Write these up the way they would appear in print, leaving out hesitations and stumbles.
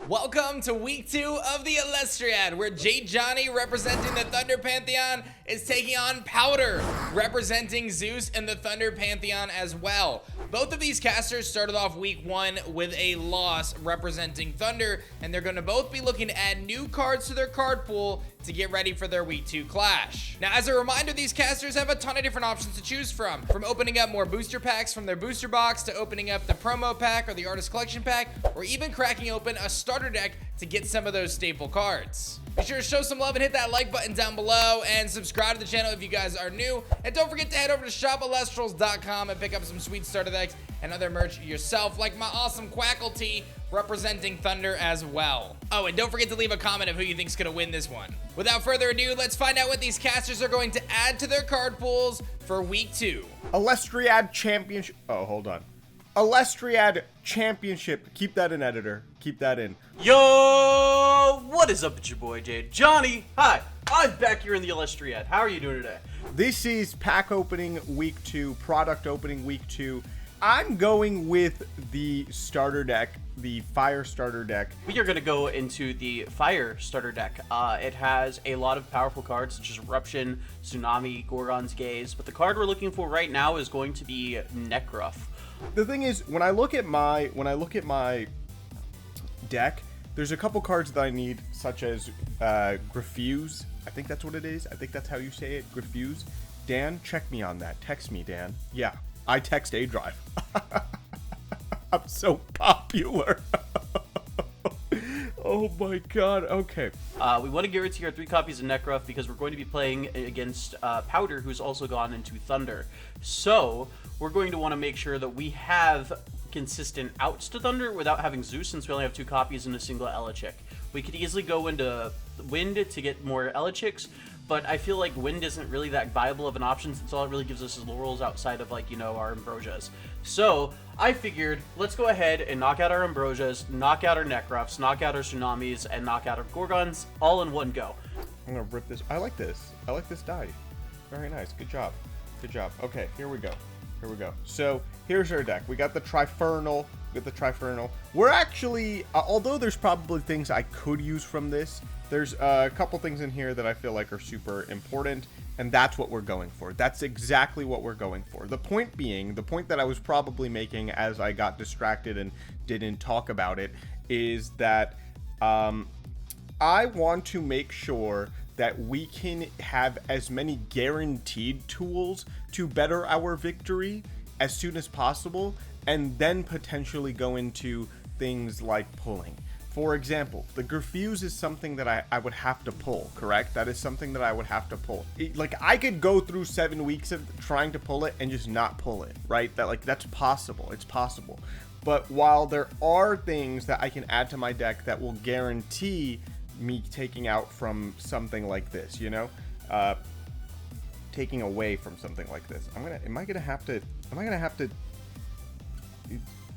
Welcome to week 2 of the Elestriad, where JadeJonny, representing the Thunder Pantheon, is taking on Powdr, representing Zeus and the Thunder Pantheon as well. Both of these casters started off week 1 with a loss representing Thunder, and they're going to both be looking to add new cards to their card pool to get ready for their week 2 clash. Now, as a reminder, these casters have a ton of different options to choose from opening up more booster packs from their booster box, to opening up the promo pack or the artist collection pack, or even cracking open a starter deck to get some of those staple cards. Be sure to show some love and hit that like button down below, and subscribe to the channel if you guys are new. And don't forget to head over to shop.elestrals.com and pick up some sweet starter decks and other merch yourself, like my awesome Quackle tee representing Thunder as well. Oh, and don't forget to leave a comment of who you think's gonna win this one. Without further ado, let's find out what these casters are going to add to their card pools for week 2. Elestriad Championship. Oh, hold on. Elestriad Championship. Keep that in, editor. Keep that in. Yo, what is up? It's your boy JadeJonny. Hi, I'm back here in the Elestriad. How are you doing today? This is pack opening week 2, product opening week 2. I'm going with the starter deck, the fire starter deck. We are going to go into the fire starter deck. It has a lot of powerful cards such as Eruption, Tsunami, Gorgon's Gaze, but the card we're looking for right now is going to be Necruff. The thing is, when I look at my deck, there's a couple cards that I need, such as Grafuse. I think that's what it is. I think that's how you say it, Grafuse. Dan, check me on that. Text me, Dan. Yeah, I text A Drive. I'm so popular. Oh my god, okay. We want to guarantee our 3 copies of Necruff because we're going to be playing against Powdr, who's also gone into Thunder. So, we're going to want to make sure that we have consistent outs to Thunder without having Zeus, since we only have 2 copies and a single Elechick. We could easily go into Wind to get more Elechicks, but I feel like Wind isn't really that viable of an option, since all it really gives us is Laurels outside of, like, you know, our Ambrosias. So, I figured, let's go ahead and knock out our Ambrosias, knock out our Necruffs, knock out our Tsunamis, and knock out our Gorgons, all in one go. I'm gonna rip this. I like this. I like this die. Very nice. Good job. Good job. Okay, here we go. Here we go. So, here's our deck. We got the Trifernal. We're actually, although there's probably things I could use from this, there's a couple things in here that I feel like are super important, and that's what we're going for. That's exactly what we're going for. The point being, the point that I was probably making as I got distracted and didn't talk about it, is that I want to make sure that we can have as many guaranteed tools to better our victory as soon as possible, and then potentially go into things like pulling. For example, the Grafuse is something that I would have to pull, correct? That is something that I would have to pull. Like, I could go through 7 weeks of trying to pull it and just not pull it, right? That's possible. It's possible. But while there are things that I can add to my deck that will guarantee me taking out from something like this, you know, taking away from something like this, am I gonna have to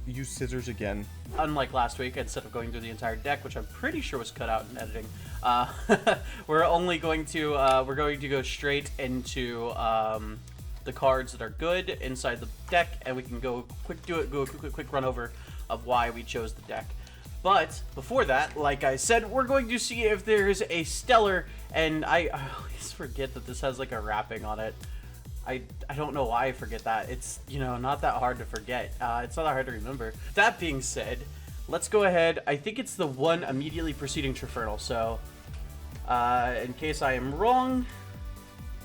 use scissors again? Unlike last week, instead of going through the entire deck, which I'm pretty sure was cut out in editing, we're going to go straight into the cards that are good inside the deck, and we can go a quick run over of why we chose the deck. But before that, like I said, we're going to see if there's a stellar, and I always forget that this has like a wrapping on it. I don't know why I forget that. It's, you know, not that hard to forget. It's not that hard to remember. That being said, let's go ahead. I think it's the one immediately preceding Trifernal. So, in case I am wrong,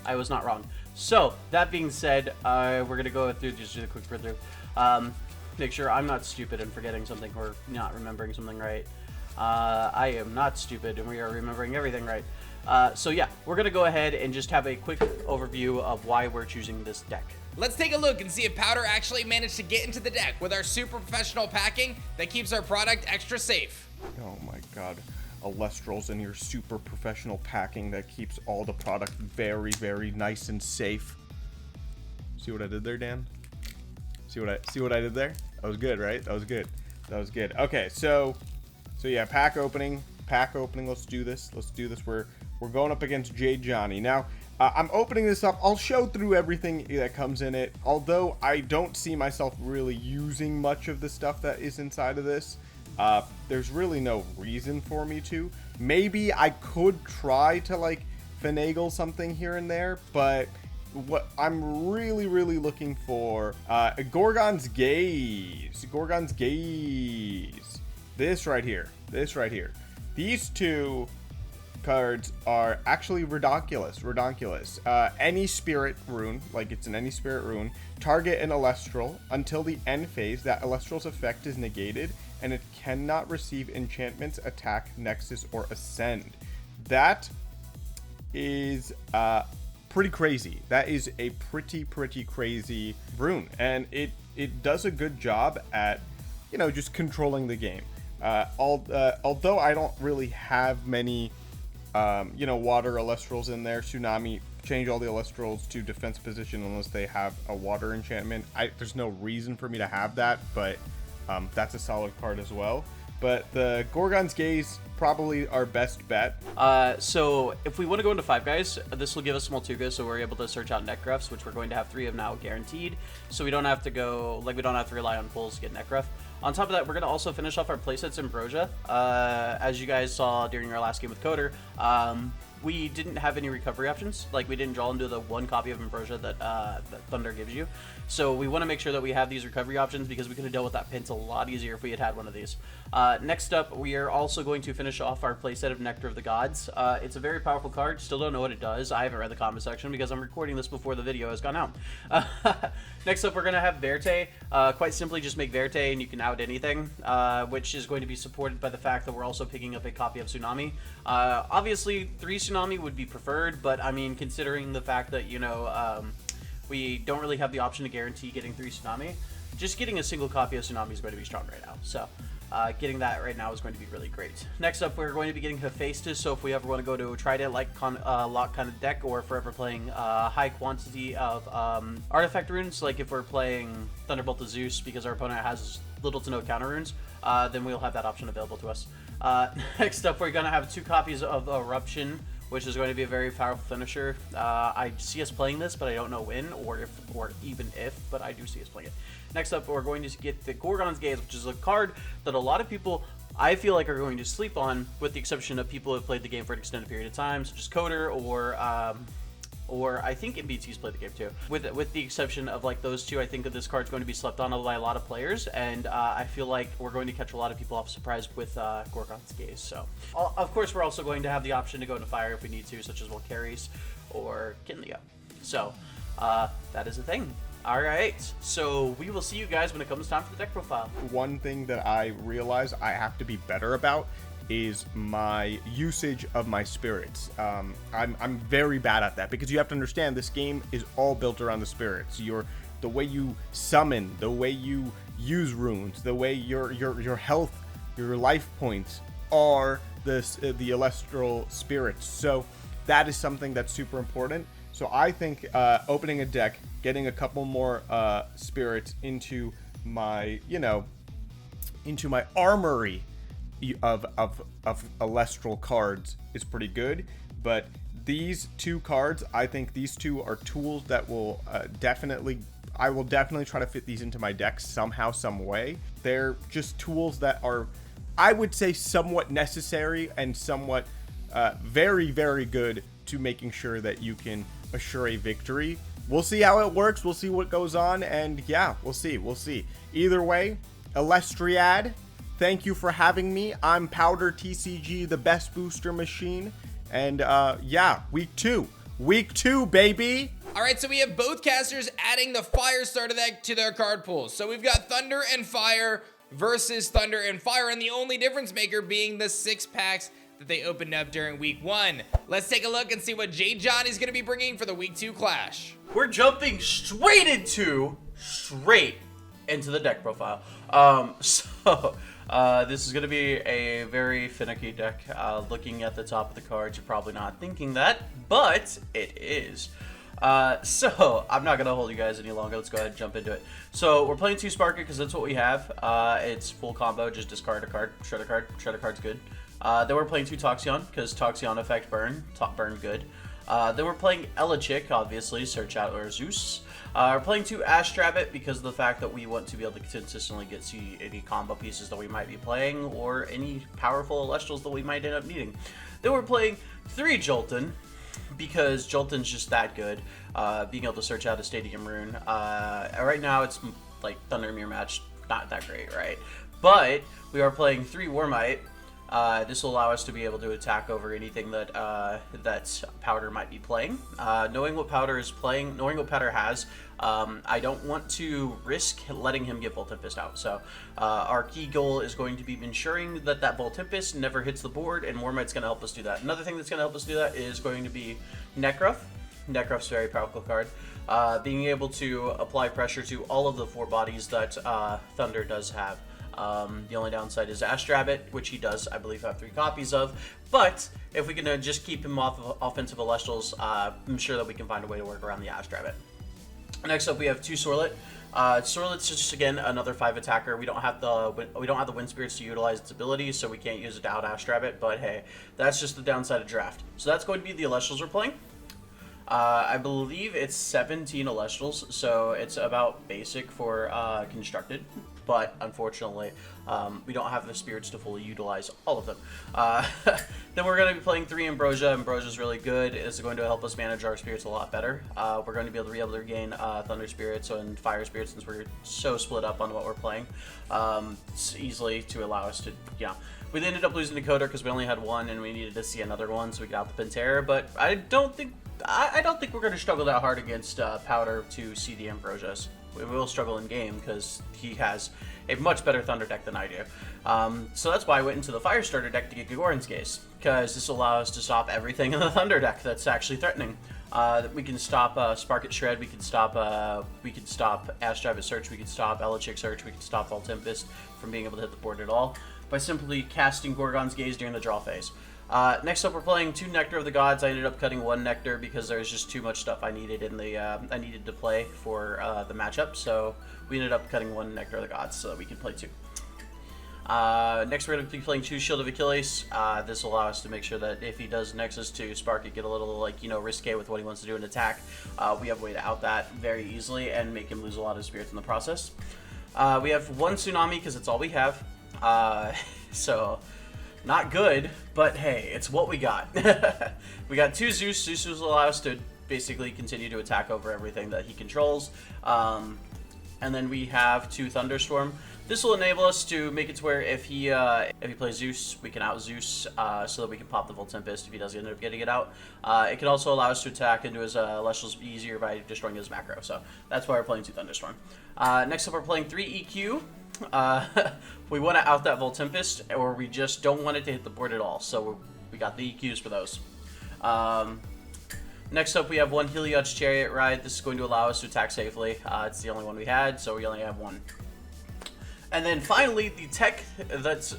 I was not wrong. So, that being said, we're going to go through just a quick through. Make sure I'm not stupid and forgetting something or not remembering something right. I am not stupid and we are remembering everything right. So yeah, we're gonna go ahead and just have a quick overview of why we're choosing this deck. Let's take a look and see if Powdr actually managed to get into the deck with our super professional packing that keeps our product extra safe. Oh my god. Elestrals and your super professional packing that keeps all the product very, very nice and safe. See what I did there, Dan? See what I did there? That was good, right? That was good. Okay, so yeah, pack opening. Let's do this. We're going up against JadeJonny. Now, I'm opening this up. I'll show through everything that comes in it, although I don't see myself really using much of the stuff that is inside of this. there's really no reason for me to. Maybe I could try to like finagle something here and there, but what I'm really looking for, Gorgon's Gaze. Gorgon's Gaze. This right here. These two cards are actually redonkulous. Any spirit rune, like it's an any spirit rune, target an Elestral until the end phase. That Elestral's effect is negated, and it cannot receive enchantments, attack, nexus, or ascend. That is pretty crazy. That is a pretty crazy rune, and it does a good job at, you know, just controlling the game. Although I don't really have many you know, water Elestrals in there. Tsunami, change all the Elestrals to defense position unless they have a water enchantment. There's no reason for me to have that, but that's a solid card as well. But the Gorgon's Gaze, probably our best bet. So if we want to go into 5 guys, this will give us Moltuga, so we're able to search out Necrefs, which we're going to have 3 of now guaranteed. So we don't have to go, like, we don't have to rely on pulls to get Necref. On top of that, we're going to also finish off our playsets in Ambrosia. As you guys saw during our last game with Coder, we didn't have any recovery options. Like, we didn't draw into the 1 copy of Ambrosia that Thunder gives you. So we want to make sure that we have these recovery options, because we could have dealt with that Pence a lot easier if we had had one of these. Next up, we are also going to finish off our playset of Nectar of the Gods. It's a very powerful card. Still don't know what it does. I haven't read the comment section because I'm recording this before the video has gone out. Next up, we're going to have Verte. Quite simply, just make Verte and you can out anything, which is going to be supported by the fact that we're also picking up a copy of Tsunami. Obviously, 3 Tsunami would be preferred, but I mean, considering the fact that, you know, we don't really have the option to guarantee getting 3 Tsunami, just getting a single copy of Tsunami is going to be strong right now. So getting that right now is going to be really great. Next up, we're going to be getting Hephaestus, so if we ever want to go to a Trident-like lock kind of deck, or if we're ever playing high quantity of artifact runes, like if we're playing Thunderbolt to Zeus because our opponent has little to no counter runes, then we'll have that option available to us. Next up, we're going to have 2 copies of Eruption, which is going to be a very powerful finisher. I see us playing this, but I don't know when or even if, but I do see us playing it. Next up, we're going to get the Gorgon's Gaze, which is a card that a lot of people, I feel like, are going to sleep on, with the exception of people who have played the game for an extended period of time, such as Coder or I think MBT's played the game too. With the exception of like those 2, I think that this card's going to be slept on by a lot of players, and I feel like we're going to catch a lot of people off surprise with Gorgon's Gaze. So, of course, we're also going to have the option to go into fire if we need to, such as Volcaris or Kinlea. So, that is a thing. Alright, so we will see you guys when it comes time for the deck profile. One thing that I realize I have to be better about is my usage of my spirits. I'm very bad at that, because you have to understand this game is all built around the spirits. The way you summon, the way you use runes, the way your health, your life points are the Elestral spirits. So that is something that's super important. So I think opening a deck, getting a couple more spirits into my, you know, into my armory of Elestral cards is pretty good. But these 2 cards, I think these 2 are tools that will I will definitely try to fit these into my deck somehow, some way. They're just tools that are, I would say, somewhat necessary and somewhat very good to making sure that you can assure a victory. We'll see how it works. We'll see what goes on, and yeah, we'll see. Either way, Elestriad, thank you for having me. I'm Powdr TCG, the best booster machine, and yeah, week 2, baby. All right, so we have both casters adding the Fire starter deck to their card pools. So we've got Thunder and Fire versus Thunder and Fire, and the only difference maker being the 6 packs that they opened up during week 1. Let's take a look and see what JadeJonny's going to be bringing for the week 2 clash. We're jumping straight into the deck profile. This is going to be a very finicky deck. Looking at the top of the cards, you're probably not thinking that, but it is. So I'm not going to hold you guys any longer. Let's go ahead and jump into it. So we're playing 2 Sparker because that's what we have. It's full combo, just discard a card, shred a card. Shred a card's good. Then we're playing 2 Toxion because Toxion effect burn good. Then we're playing Elechick, obviously, search out our Zeus. We're playing 2 Astrabbit because of the fact that we want to be able to consistently see any combo pieces that we might be playing or any powerful Elestrals that we might end up needing. Then we're playing 3 Jolton because Jolton's just that good, being able to search out a Stadium Rune. Right now it's like Thunder Mirror match, not that great, right? But we are playing 3 Warmite. This will allow us to be able to attack over anything that that Powdr might be playing. Knowing what Powdr is playing, knowing what Powdr has, I don't want to risk letting him get Volt Tempest out. So our key goal is going to be ensuring that that Volt Tempest never hits the board, and Warmite's going to help us do that. Another thing that's going to help us do that is going to be Nekruff. Nekruff's a very powerful card. Being able to apply pressure to all of the 4 bodies that Thunder does have. The only downside is Astrabbit, which he does, I believe, have 3 copies of. But if we can just keep him off of offensive Elestrals, I'm sure that we can find a way to work around the Astrabbit. Next up, we have 2 Sorlet. Sorlet's just again another 5 attacker. We don't have the Wind Spirits to utilize its abilities, so we can't use it to out Astrabbit. But hey, that's just the downside of draft. So that's going to be the Elestrals we're playing. I believe it's 17 Elestrals, so it's about basic for constructed. But unfortunately, we don't have the spirits to fully utilize all of them. Then we're going to be playing 3 Ambrosia. Ambrosia's really good. It's going to help us manage our spirits a lot better. We're going to be able to regain Thunder Spirits and Fire Spirits since we're so split up on what we're playing. Easily to allow us to, we ended up losing Decoder because we only had 1 and we needed to see another one, so we got the Pantera. But I don't think we're going to struggle that hard against Powdr to see the Ambrosias. We will struggle in game because he has a much better Thunder deck than I do. So that's why I went into the Fire Starter deck to get Gagorn's Gaze, because this will allow us to stop everything in the Thunder deck that's actually threatening. We can stop Spark It Shred, we can stop Astrabbit Search, we can stop Elechick Search, we can stop Volt Tempest from being able to hit the board at all by simply casting Gorgon's Gaze during the draw phase. Next up, we're playing 2 Nectar of the Gods. I ended up cutting 1 Nectar because there's just too much stuff I needed in the I needed to play for the matchup. So we ended up cutting 1 Nectar of the Gods so that we could play 2. Next, we're going to be playing 2 Shield of Achilles. This will allow us to make sure that if he does Nexus to Spark It, get a little risque with what he wants to do in attack. We have a way to out that very easily and make him lose a lot of spirits in the process. We have 1 Tsunami because it's all we have. So. Not good, but hey, it's what we got. We got 2 Zeus. Zeus will allow us to basically continue to attack over everything that he controls. And then we have 2 Thunderstorm. This will enable us to make it to where if he plays Zeus, we can out Zeus so that we can pop the Volt Tempest if he does end up getting it out. It can also allow us to attack into his Elestrals easier by destroying his macro. So that's why we're playing 2 Thunderstorm. Next up, we're playing 3 EQ. We want to out that Volt Tempest, or we just don't want it to hit the board at all. So we got the EQs for those. Next up, we have 1 Heliod's Chariot Ride. This is going to allow us to attack safely. It's the only one we had, so we only have 1. And then finally, the tech that's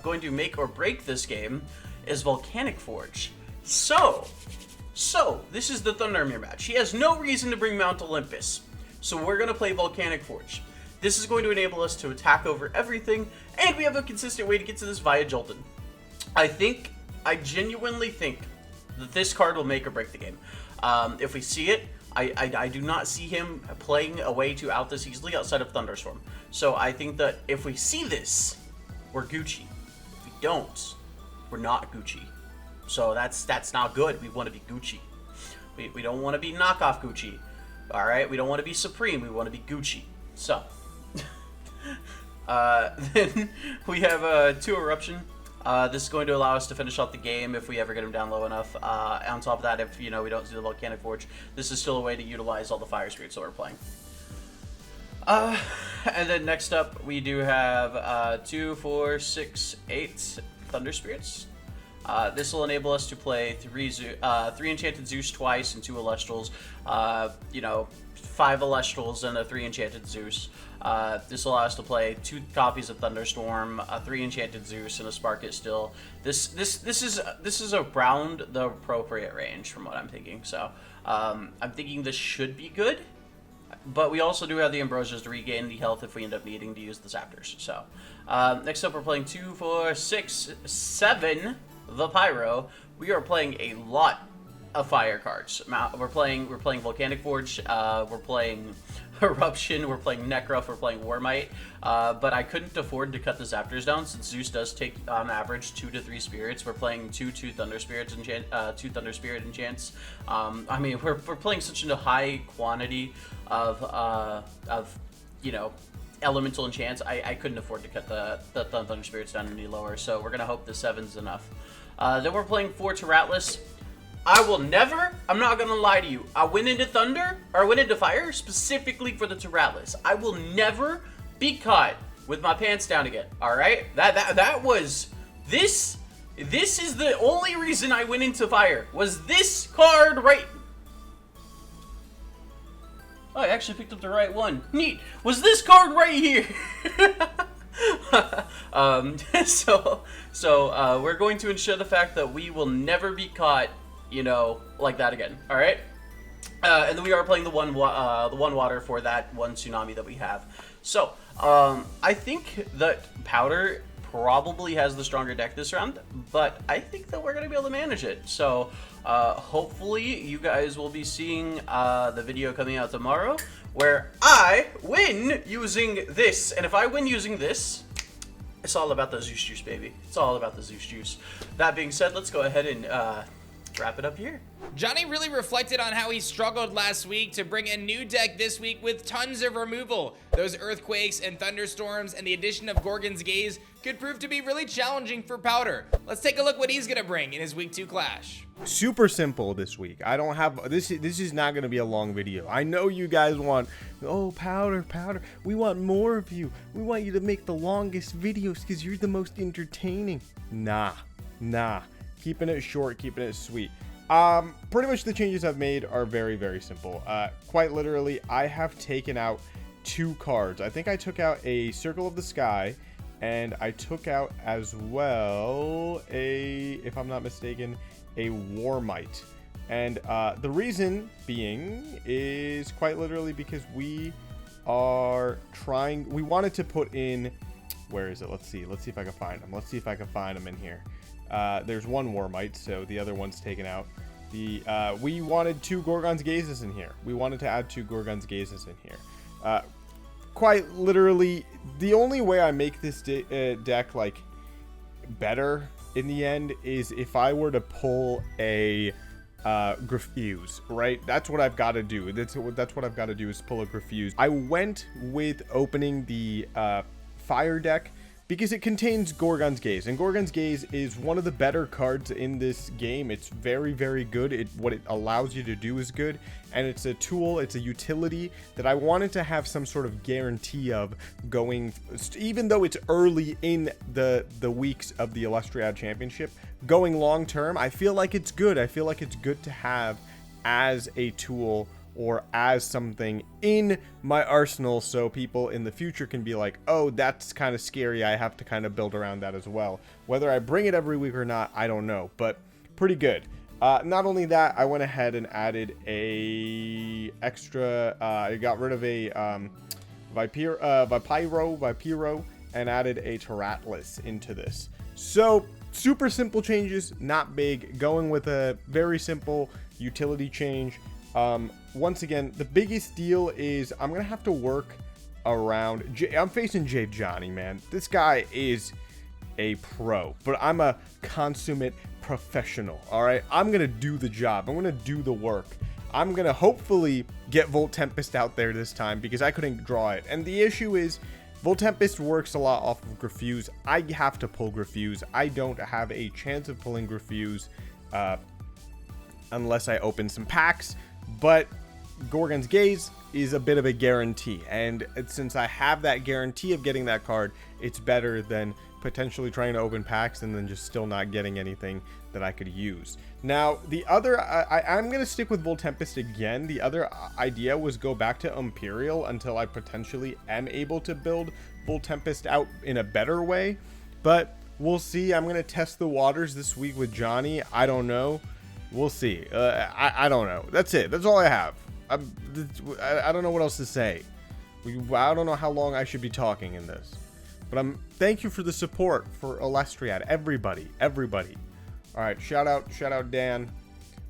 going to make or break this game is Volcanic Forge. So this is the Thundermere match. He has no reason to bring Mount Olympus, so we're going to play Volcanic Forge. This is going to enable us to attack over everything, and we have a consistent way to get to this via Jolton. I genuinely think that this card will make or break the game. If we see it, I do not see him playing a way to out this easily outside of Thunderstorm. So I think that if we see this, we're Gucci. If we don't, we're not Gucci. So that's not good. We want to be Gucci. We don't want to be knockoff Gucci. All right, we don't want to be Supreme. We want to be Gucci. So then we have 2 Eruption. This is going to allow us to finish off the game if we ever get him down low enough. On top of that, if we don't see the Volcanic Forge, this is still a way to utilize all the Fire Spirits that we're playing. And then next up, we do have 2, 4, 6, 8 Thunder Spirits. This will enable us to play 3 Enchanted Zeus twice and 2 Elestrals. 5 Elestrals and a 3 Enchanted Zeus. This will allow us to play 2 copies of Thunderstorm, a 3 Enchanted Zeus, and a Spark It still. This is around the appropriate range from what I'm thinking. So I'm thinking this should be good. But we also do have the Ambrosias to regain the health if we end up needing to use the Zaptors. So next up, we're playing 2, 4, 6, 7 the Pyro. We are playing a lot of fire cards. We're playing Volcanic Forge, we're playing Eruption, we're playing Necroth, we're playing Warmite, but I couldn't afford to cut the Zaptors down since Zeus does take on average 2 to 3 spirits. We're playing two Thunder Spirits and two Thunder Spirit enchants. I mean, we're playing such a high quantity of you know, elemental enchants. I couldn't afford to cut the Thunder Spirits down any lower, so we're gonna hope the 7's enough. Then we're playing 4 Terratlas. I will never, I'm not gonna lie to you, I went into Thunder, or I went into Fire specifically for the Terratlas. I will never be caught with my pants down again, alright? That was, this is the only reason I went into Fire, was this card right. Oh, I actually picked up the right one. Neat. Was this card right here? So we're going to ensure the fact that we will never be caught, you know, like that again. All right. And then we are playing the one water for that one tsunami that we have. So I think that Powdr probably has the stronger deck this round, but I think that we're gonna be able to manage it. So hopefully you guys will be seeing the video coming out tomorrow where I win using this. And if I win using this, it's all about the Zeus juice, baby. It's all about the Zeus juice. That being said, let's go ahead and wrap it up here. Johnny really reflected on how he struggled last week to bring a new deck this week with tons of removal. Those earthquakes and thunderstorms and the addition of Gorgon's Gaze could prove to be really challenging for Powdr. Let's take a look what he's gonna bring in his week 2 clash. Super simple this week. I don't have this is not going to be a long video. I know you guys want, oh, Powdr, we want more of you. We want you to make the longest videos because you're the most entertaining. Nah. Keeping it short, keeping it sweet. Pretty much the changes I've made are very, very simple. Quite literally, I have taken out 2 cards. I think I took out a Circle of the Sky, and I took out as well if I'm not mistaken, a Warmite. And the reason being is quite literally because we wanted to put in, where is it? Let's see if I can find them in here. There's one Warmite, so the other one's taken out. We wanted 2 Gorgon's Gazes in here. We wanted to add 2 Gorgon's Gazes in here. Quite literally, the only way I make this deck like better in the end is if I were to pull a Grafuse, right? That's what I've got to do. That's what I've got to do is pull a Grafuse. I went with opening the Fire deck because it contains Gorgon's Gaze, and Gorgon's Gaze is one of the better cards in this game. It's very, very good. What it allows you to do is good, and it's a tool, it's a utility that I wanted to have some sort of guarantee of going, even though it's early in the weeks of the Elestriad Championship, going long term. I feel like it's good. I feel like it's good to have as a tool or as something in my arsenal, so people in the future can be like, oh, that's kind of scary. I have to kind of build around that as well. Whether I bring it every week or not, I don't know, but pretty good. Not only that, I went ahead and added a extra, I got rid of a Vipiro and added a Terratlas into this. So super simple changes, not big, going with a very simple utility change. Once again, the biggest deal is I'm going to have to work around... I'm facing JadeJonny, man. This guy is a pro, but I'm a consummate professional, all right? I'm going to do the job. I'm going to do the work. I'm going to hopefully get Volt Tempest out there this time because I couldn't draw it. And the issue is Volt Tempest works a lot off of Grafuse. I have to pull Grafuse. I don't have a chance of pulling Grafuse unless I open some packs. But Gorgon's Gaze is a bit of a guarantee, and since I have that guarantee of getting that card, it's better than potentially trying to open packs and then just still not getting anything that I could use. Now, the other, I'm going to stick with Volt Tempest again. The other idea was go back to Imperial until I potentially am able to build Volt Tempest out in a better way, but we'll see. I'm going to test the waters this week with Johnny. I don't know. We'll see. I don't know. That's it. That's all I have. I don't know what else to say. I don't know how long I should be talking in this. But thank you for the support for Elestriad. Everybody. All right. Shout out Dan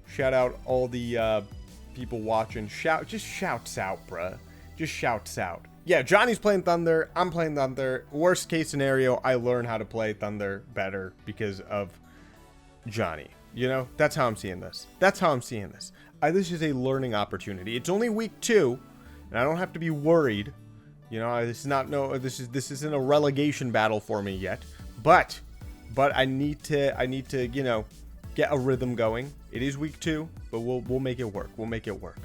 Shout out all the people watching. Just shouts out, bruh. Just shouts out. Yeah, Johnny's playing Thunder. I'm playing Thunder. Worst case scenario, I learn how to play Thunder better because of Johnny. You know, that's how I'm seeing this. That's how I'm seeing this. This is a learning opportunity. It's only week 2, and I don't have to be worried. You know, this isn't a relegation battle for me yet. But I need to, you know, get a rhythm going. It is week 2, but we'll make it work. We'll make it work.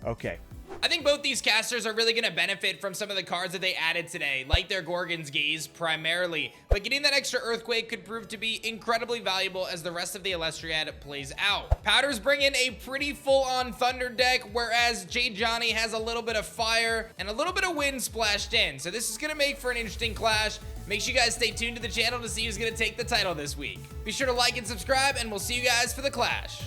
Okay. I think both these casters are really going to benefit from some of the cards that they added today, like their Gorgon's Gaze primarily, but getting that extra Earthquake could prove to be incredibly valuable as the rest of the Elestriad plays out. Powdr's bringing a pretty full-on Thunder deck, whereas JadeJonny has a little bit of Fire and a little bit of Wind splashed in, so this is going to make for an interesting clash. Make sure you guys stay tuned to the channel to see who's going to take the title this week. Be sure to like and subscribe, and we'll see you guys for the clash.